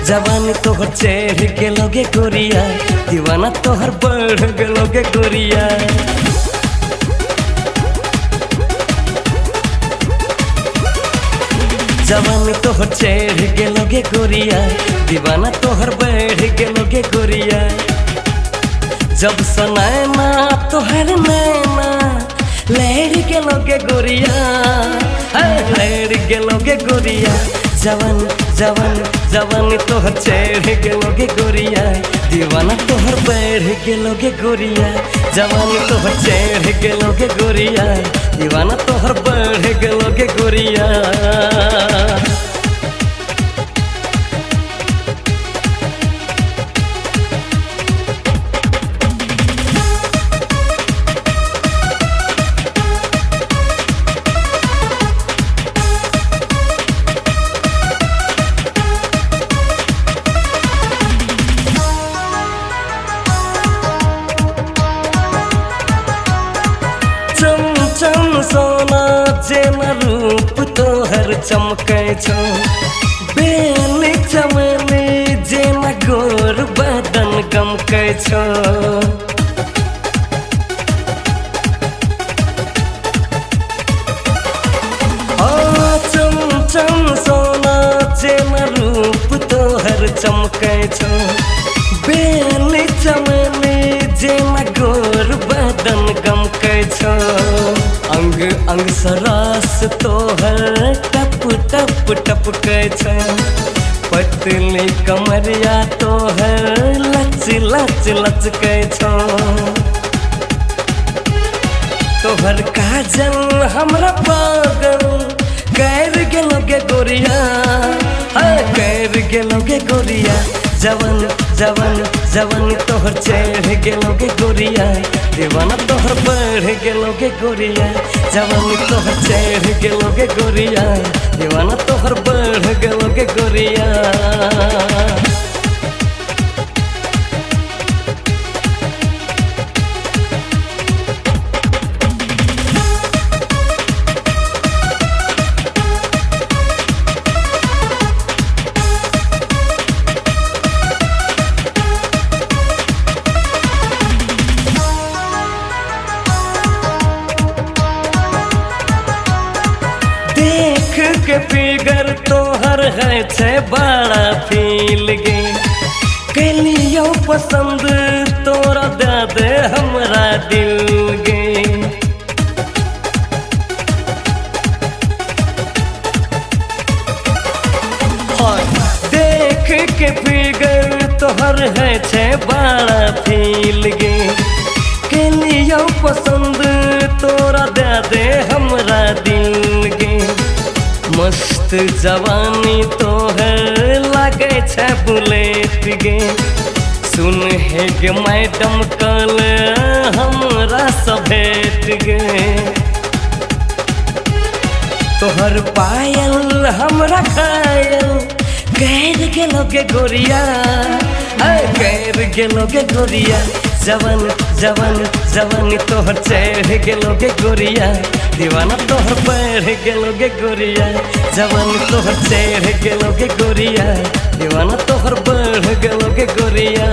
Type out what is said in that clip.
जवानी तोहर चढ़ गेलोगे गोरिया, दीवाना तोहर बढ़ गेलोगे गोरिया। जवानी तोहर चढ़ गेलोगे गोरिया, दीवाना तोहर बढ़ गेलोगे गोरिया। जब सुनाए ना तोहर नैना लहर गेलोगे गोरिया, लहर गेलोगे गोरिया। जवान जवान जवानी तोहर चढ़ गेलोगे गोरिया, दीवाना तोहर बढ़ गेलोगे गोरिया। जवानी तोहर चढ़ गेलोगे गोरिया, दीवाना तोहर बढ़ गेलोगे गोरिया। चम सोना जेना रूप तोहर चमकै छौ, बेली चमनी जेना गोर बदन गमकै छौ। चम चम सोना जेना रूप तोहर चमकै छौ, बेली चमनी जेना गोर बदन गमकै छौ। अंग अंग सरास तोहर टप टप टपकै छै, पतली कमरिया तोहर लच लच लचकै छौ। तोहर काजल हमरा पागल कर गेलोगे गोरिया, कर गेलोगे गोरिया। जवान जवान जवानी तोहर चढ़ गेलोगे गोरिया, दीवाना तोहर बढ़ गेलोगे गोरिया। जवानी तोहर चढ़ गेलोगे गोरिया, दीवाना तोहर बढ़ गेलोगे गोरिया। के फिगर तोहर है छे बड़ा फील गे, कैलियो पसंद तोरा दे दे हमरा दिल गे। देख के फिगर तोहर है छे बड़ा फील गे, कैलियो पसंद तोरा दे दे हमरा दिल गे। मस्त जवानी तोहर लागे छै बुलेट गे, सुन हे गे मैडम कल हमरा से भेट गे। तोहर पायल हमरा घायल कर गेलोगे गोरिया, कर गेलोगे गोरिया। जवान जवान जवानी तोहर चढ़ गेलोगे गोरिया, दीवाना तोहर बढ़ गेलोगे गोरिया। जवानी तोहर चढ़ गेलोगे गोरिया, दीवाना तोहर बढ़ गेलोगे गोरिया।